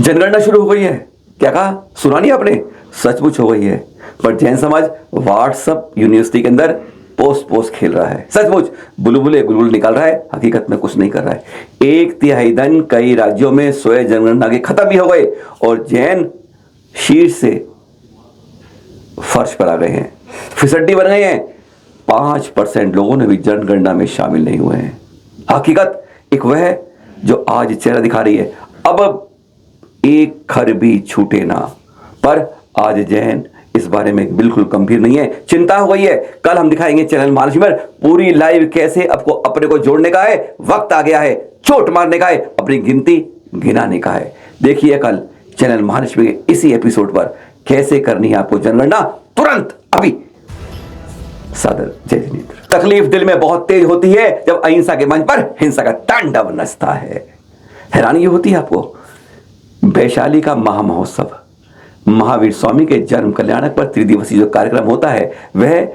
जनगणना शुरू हो गई है। क्या कहा, सुना नहीं आपने? सचमुच हो गई है। पर जैन समाज व्हाट्सएप यूनिवर्सिटी के अंदर पोस्ट खेल रहा है। सचमुच बुलबुले गुलगुल निकाल रहा है, हकीकत में कुछ नहीं कर रहा है। 1/3 दिन कई राज्यों में स्वयं जनगणना के खत्म भी हो गए और जैन शीर्ष से फर्श पर आ गए हैं, फिसड्डी बन गए हैं। 5% लोगों ने भी जनगणना में शामिल नहीं हुए हैं। हकीकत एक वह है जो आज चेहरा दिखा रही है। अब एक खर भी छूटे ना। पर आज जैन इस बारे में बिल्कुल गंभीर नहीं है, चिंता हो गई है। कल हम दिखाएंगे चैनल महालक्ष्मी पर पूरी लाइव कैसे आपको अपने को जोड़ने का है, वक्त आ गया है, चोट मारने का है, अपनी गिनती गिनाने का है। देखिए कल चैनल महालक्ष्मी के इसी एपिसोड पर कैसे करनी है आपको जनगणना, तुरंत अभी। सादर जय जिनेंद्र। तकलीफ दिल में बहुत तेज होती है जब अहिंसा के मंच पर हिंसा का तांडव नचता है। हैरानी होती है आपको, वैशाली का महामहोत्सव, महावीर स्वामी के जन्म कल्याणक पर त्रिदिवसीय जो कार्यक्रम होता है वह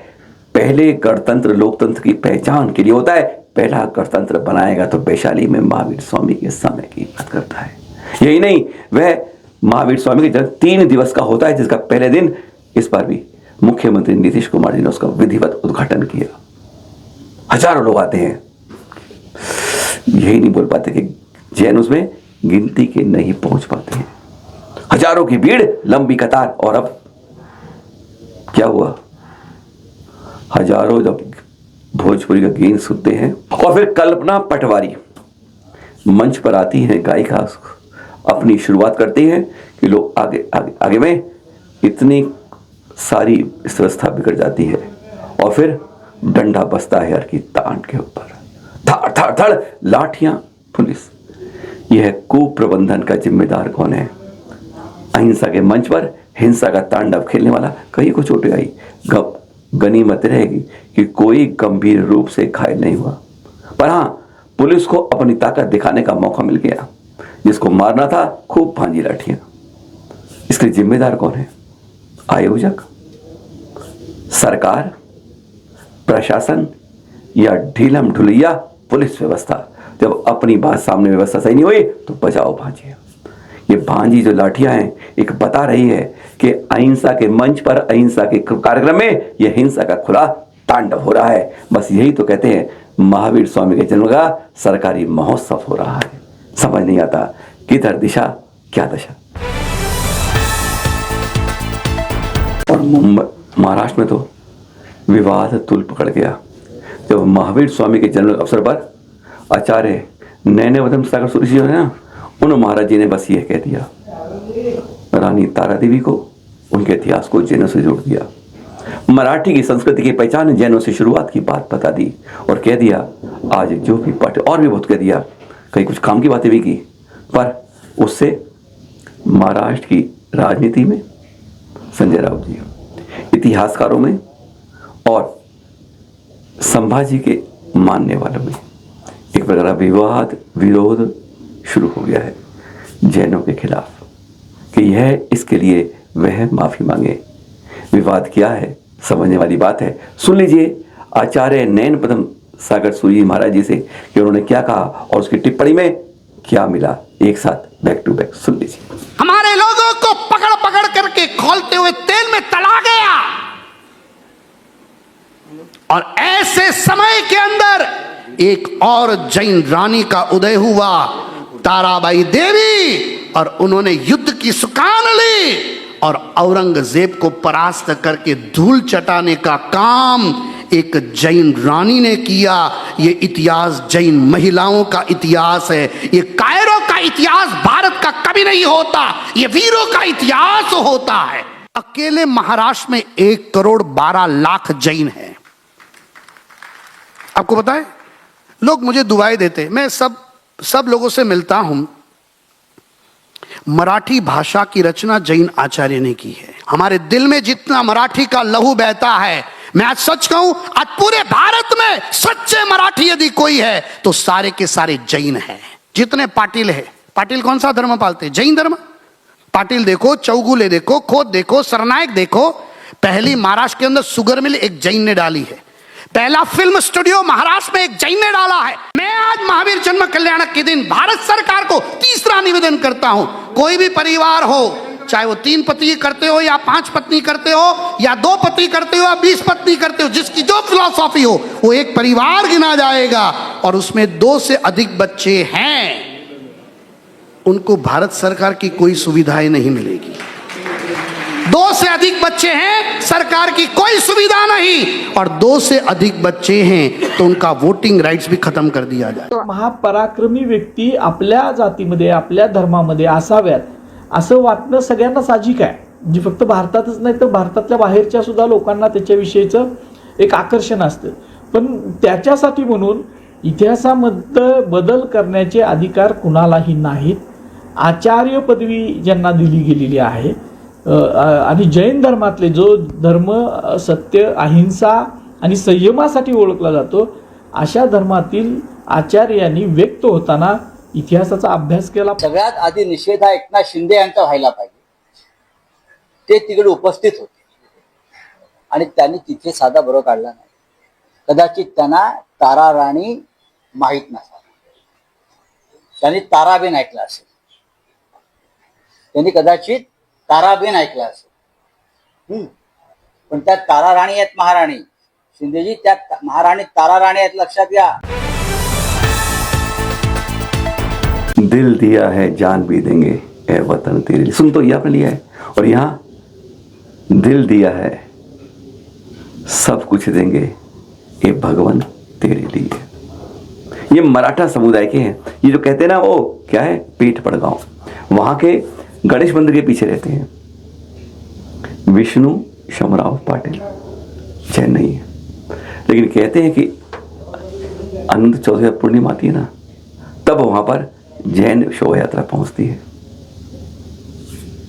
पहले गणतंत्र लोकतंत्र की पहचान के लिए होता है। पहला गणतंत्र बनाएगा तो वैशाली में महावीर स्वामी के समय की बात करता है। यही नहीं, वह महावीर स्वामी के जन्म 3 दिवस का होता है, जिसका पहले दिन इस बार भी मुख्यमंत्री नीतीश कुमार जी ने उसका विधिवत उद्घाटन किया। हजारों लोग आते हैं। यही नहीं बोल पाते कि जैन उसमें गिनती के नहीं पहुंच पाते हैं। हजारों की भीड़, लंबी कतार। और अब क्या हुआ, हजारों जब भोजपुरी का गीत सुनते हैं और फिर कल्पना पटवारी मंच पर आती है, गायिका अपनी शुरुआत करती है कि लोग आगे आगे आगे में इतनी सारी व्यवस्था बिगड़ जाती है और फिर डंडा बसता है हर की तान के ऊपर, धड़ धड़ धड़ लाठियां, पुलिस। यह कुप्रबंधन का जिम्मेदार कौन है? अहिंसा के मंच पर हिंसा का तांडव खेलने वाला कहीं को चोटें आई, गनीमत रहेगी कि कोई गंभीर रूप से घायल नहीं हुआ। पर हां, पुलिस को अपनी ताकत दिखाने का मौका मिल गया। जिसको मारना था खूब भांजी लाठियां। इसके जिम्मेदार कौन है? आयोजक, सरकार, प्रशासन या ढीलम ढुलैया पुलिस व्यवस्था? जब अपनी बात सामने व्यवस्था सही नहीं हुई तो बजाओ भांजिया। ये भांजी जो लाठियां हैं एक बता रही है कि अहिंसा के मंच पर, अहिंसा के कार्यक्रम में यह हिंसा का खुला तांडव हो रहा है। बस यही तो कहते हैं महावीर स्वामी के जन्म का सरकारी महोत्सव हो रहा है। समझ नहीं आता किधर दिशा क्या दशा। और महाराष्ट्र में तो विवाद तुल पकड़ गया जब महावीर स्वामी के जन्म अवसर पर आचार्य नैनवदम सागर सूरी जी है ना, उन महाराज जी ने बस ये कह दिया, रानी तारा देवी को, उनके इतिहास को जैनों से जोड़ दिया। मराठी की संस्कृति की पहचान जैनों से शुरुआत की बात बता दी और कह दिया आज जो भी पार्टी, और भी बहुत कह दिया, कहीं कुछ काम की बातें भी की। पर उससे महाराष्ट्र की राजनीति में, संजय राउत जी, इतिहासकारों में और संभाजी के मानने वालों में एक प्रकार का विवाद विरोध शुरू हो गया है जैनों के खिलाफ कि यह इसके लिए वह माफी मांगे। विवाद क्या है, समझने वाली बात है। सुन लीजिए आचार्य नैन पदम सागर सूरी महाराज जी से कि उन्होंने क्या कहा और उसकी टिप्पणी में क्या मिला। एक साथ बैक टू बैक सुन लीजिए। हमारे लोगों को पकड़ पकड़ करके खौलते हुए तेल में तला गया और ऐसे समय के अंदर एक और जैन रानी का उदय हुआ, ताराबाई देवी, और उन्होंने युद्ध की सुकान ली और औरंगजेब को परास्त करके धूल चटाने का काम एक जैन रानी ने किया। ये इतिहास जैन महिलाओं का इतिहास है। ये कायरो का इतिहास भारत का कभी नहीं होता, ये वीरों का इतिहास होता है। अकेले महाराष्ट्र में 1,12,00,000 जैन हैं। आपको पता है, लोग मुझे दुआएं देते, मैं सब लोगों से मिलता हूं। मराठी भाषा की रचना जैन आचार्य ने की है। हमारे दिल में जितना मराठी का लहू बहता है, मैं आज सच कहूं, आज पूरे भारत में सच्चे मराठी यदि कोई है तो सारे के सारे जैन हैं। जितने पाटिल है, पाटिल कौन सा धर्म पालते? जैन धर्म। पाटिल देखो, चौगुले देखो, खोत देखो, सरनायक देखो। पहली महाराष्ट्र के अंदर सुगर मिल एक जैन ने डाली है। पहला फिल्म स्टूडियो महाराष्ट्र में एक जैन ने डाला है। मैं आज महावीर जन्म कल्याणक के दिन भारत सरकार को तीसरा निवेदन करता हूं, कोई भी परिवार हो, चाहे वो 3 पति करते हो या 5 पत्नी करते हो या 2 पति करते हो या 20 पत्नी करते हो, जिसकी जो फिलॉसफी हो वो एक परिवार गिना जाएगा और उसमें 2 से अधिक बच्चे हैं, उनको भारत सरकार की कोई सुविधाएं नहीं मिलेगी। 2 से अधिक बच्चे हैं, सरकार की कोई सुविधा नहीं, और 2 से अधिक बच्चे हैं तो उनका वोटिंग राइट्स भी खत्म कर दिया जाए। महापराक्रमी व्यक्ती आपल्या जातीमध्ये आपल्या धर्मामध्ये असाव्यात असं वाटणं सगळ्यांना साहजिक आहे। म्हणजे फक्त भारतातच नाही तर भारतातल्या बाहेरच्या सुद्धा लोकांना त्याच्याविषयीचं एक आकर्षण असतं, पण त्याच्यासाठी म्हणून इतिहासामध्ये बदल करण्याचे अधिकार कुणालाही नाहीत। आचार्य पदवी ज्यांना दिली गेलेली आहे आणि जैन धर्मातले जो धर्म सत्य अहिंसा आणि संयमासाठी ओळखला जातो, अशा धर्मातील आचार्यांनी व्यक्त होताना इतिहासाचा अभ्यास केला। सगळ्यात आधी निषेध हा एकनाथ शिंदे यांचा व्हायला पाहिजे। ते तिकडे उपस्थित होते आणि त्यांनी तिथे साधा बरोबर काढला नाही। कदाचित त्यांना तारा राणी माहीत नसावी, त्यांनी ताराबेन ऐकला असेल, त्यांनी कदाचित ताराबेन ऐकला असेल, पण त्या तारा राणी आहेत महाराणी शिंदेजी, त्या महाराणी तारा राणी आहेत, लक्षात घ्या। दिल दिया है जान भी देंगे ए वतन तेरे लिए, सुन तो ये आपने लिया है, और यहाँ दिल दिया है सब कुछ देंगे ए भगवान तेरे लिए। ये मराठा समुदाय के हैं। ये जो कहते हैं ना, वो क्या है, पेट पड़ गांव, वहां के गणेश मंदिर के पीछे रहते हैं। विष्णु शमराव पाटिल जैन नहीं है, लेकिन कहते हैं कि अनंत चौदह पूर्णिमा आती है ना, तब वहां पर जैन शोभा यात्रा पहुंचती है।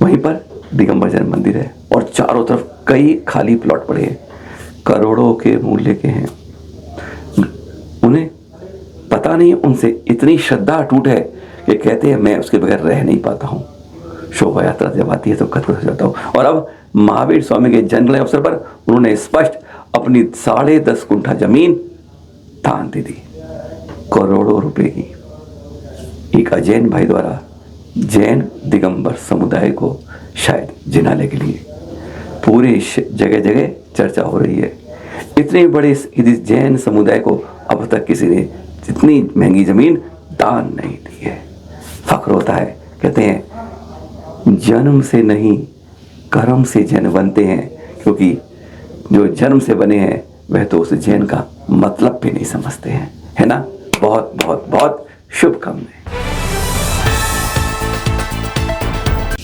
वहीं पर दिगंबर जैन मंदिर है और चारों तरफ कई खाली प्लॉट पड़े हैं, करोड़ों के मूल्य के हैं। उन्हें पता नहीं, उनसे इतनी श्रद्धा अटूट है कि कहते हैं मैं उसके बगैर रह नहीं पाता हूँ। शोभा यात्रा जब आती है तो कतल हो जाता हूँ। और अब महावीर स्वामी के जन्म के अवसर पर उन्होंने स्पष्ट अपनी 10.5 गुंठा जमीन दान दे दी, करोड़ों रुपए की। एक अजैन भाई द्वारा जैन दिगंबर समुदाय को शायद जिनाने के लिए पूरे जगह जगह चर्चा हो रही है। इतने बड़े इस जैन समुदाय को अब तक किसी ने इतनी महंगी जमीन दान नहीं दी है। फख्र होता है। कहते हैं जन्म से नहीं कर्म से जैन बनते हैं, क्योंकि जो जन्म से बने हैं वह तो उस जैन का मतलब भी नहीं समझते हैं, है ना। बहुत बहुत बहुत शुभकामनाएं।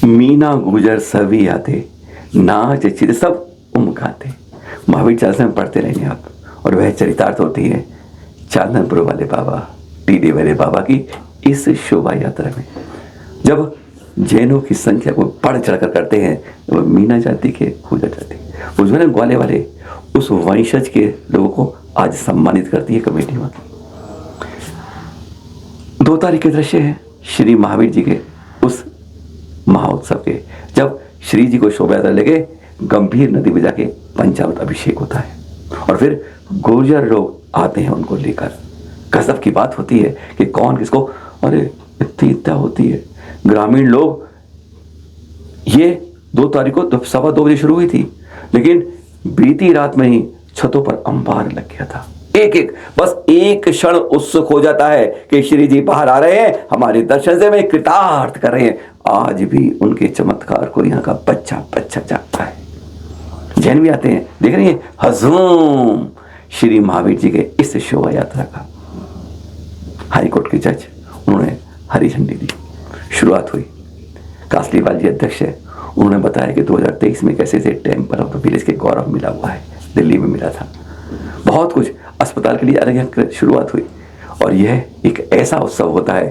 मीना गुजर सभी आते, नाच चित सब उमकाते। महावीर चालीसा में पढ़ते रहेंगे आप, और वह चरितार्थ होती है चांदनपुर वाले बाबा, टीडे वाले बाबा की इस शोभा यात्रा में। जब जैनों की संख्या को बढ़ चढ़कर करते हैं, वह मीना जाति के पूजा जाती है। उज्जवल ग्वाले वाले उस वंशज के लोगों को आज सम्मानित करती है कमेटी वहां की। 2 तारीख के दृश्य है श्री महावीर जी के उस महाउत्सव के, जब श्री जी को शोभा यात्रा लेके गंभीर नदी में जाके पंचामृत अभिषेक होता है, और फिर गुर्जर लोग आते हैं उनको लेकर। गजब की बात होती है कि कौन किसको, अरे इतनी इतना होती है। ग्रामीण लोग, ये 2 तारीख को 2:15 बजे शुरू हुई थी, लेकिन बीती रात में ही छतों पर अंबार लग गया था। एक बस एक क्षण उत्सुक हो जाता है कि श्री जी बाहर आ रहे हैं, हमारे दर्शन से वे कृतार्थ कर रहे हैं। आज भी उनके चमत्कार को यहाँ का बच्चा बच्चा जानता है। जैन भी आते हैं, देख रही है हजूम श्री महावीर जी के इस शोभा यात्रा का। हाईकोर्ट के जज, उन्होंने हरी झंडी दी, शुरुआत हुई। कासलीवाल जी अध्यक्ष है, उन्होंने बताया कि 2023 में कैसे से टेम्पल ऑफ द विलेज के गौरव मिला हुआ है, दिल्ली में मिला था। बहुत कुछ अस्पताल के लिए अलग शुरुआत हुई, और यह एक ऐसा उत्सव होता है,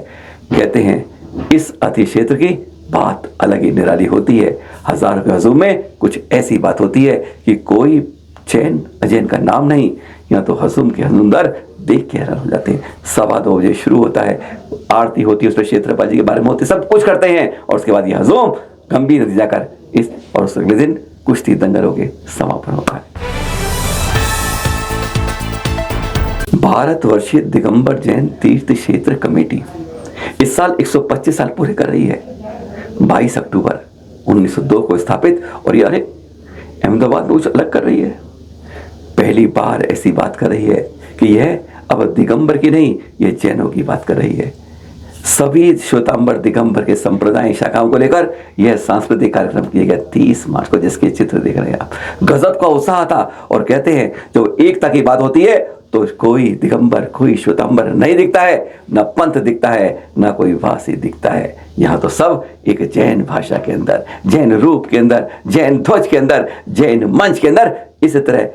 कहते हैं इस अति क्षेत्र की बात अलग ही निराली होती है। हजारों के हजूम में कुछ ऐसी बात होती है कि कोई जैन अजैन का नाम नहीं, यहाँ तो हजूम के हजूमदार देख के हैरान हो जाते हैं। 2:15 बजे शुरू होता है, आरती होती है, उस पर क्षेत्रपाल जी के बारे में होते, सब कुछ करते हैं, और उसके बाद ये हजूम गंभीर नदी जाकर इस, और उस अगले दिन कुश्ती दंगल होकर समापन होता है। भारतवर्षीय दिगंबर जैन तीर्थ क्षेत्र कमेटी इस साल 125 साल पूरे कर रही है। 22 अक्टूबर 1902 को स्थापित, और ये अहमदाबाद में कुछ अलग कर रही है। पहली बार ऐसी बात कर रही है कि यह अब दिगंबर की नहीं, यह जैनों की बात कर रही है। सभी श्वेतांबर दिगंबर के संप्रदाय शाखाओं को लेकर यह सांस्कृतिक कार्यक्रम किया गया 30 मार्च को, जिसके चित्र देख रहे हैं आप। गजब का उत्साह था, और कहते हैं जो एकता की बात होती है तो कोई दिगंबर कोई श्वेतांबर नहीं दिखता है, ना पंथ दिखता है, ना कोई वासी दिखता है। यहाँ तो सब एक जैन भाषा के अंदर, जैन रूप के अंदर, जैन ध्वज के अंदर, जैन मंच के अंदर इस तरह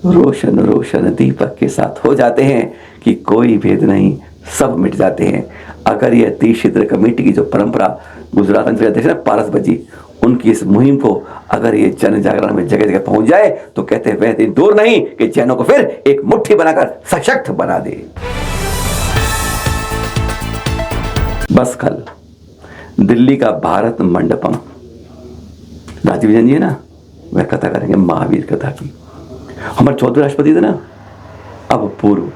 रोशन रोशन दीपक के साथ हो जाते हैं कि कोई भेद नहीं, सब मिट जाते हैं। अगर यह तीर्थ क्षेत्र कमेटी की जो परंपरा गुजरात अंचल अध्यक्ष है पारस बजी, उनकी इस मुहिम को अगर ये जन जागरण में जगह जगह पहुंच जाए तो कहते हैं वह दिन दूर नहीं कि जैनों को फिर एक मुट्ठी बनाकर सशक्त बना दे। बस कल दिल्ली का भारत मंडपम, राजीव जैन जी है ना, वह कथा करेंगे महावीर कथा की। हमारे चौथे राष्ट्रपति थे ना, अब पूर्व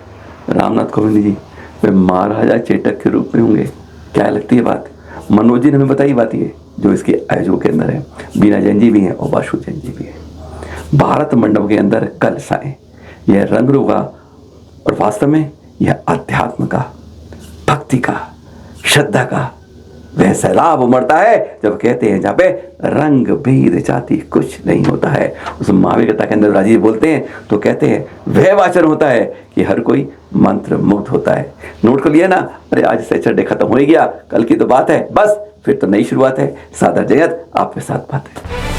रामनाथ कोविंद जी, वे महाराजा चेटक के रूप में होंगे। क्या लगती है बात? मनोज जी ने हमें बताई बात ये, जो इसके आयोजकों के अंदर है। बीना जैन जी भी हैं और वासु जैन जी भी हैं। भारत मंडप के अंदर कल साए यह रंग होगा, और वास्तव में यह अध्यात्म का, भक्ति का, श्रद्धा का वह सैलाब उमड़ता है जब कहते हैं जहाँ पे रंग भेद जाति कुछ नहीं होता है। उस महावीर कथा के अंदर राजीव बोलते हैं तो कहते हैं वह वाचन होता है कि हर कोई मंत्र मुग्ध होता है। नोट कर लिया ना? अरे आज सैटरडे खत्म हो ही गया, कल की तो बात है, बस फिर तो नई शुरुआत है। सादर जयत आपके साथ बात है।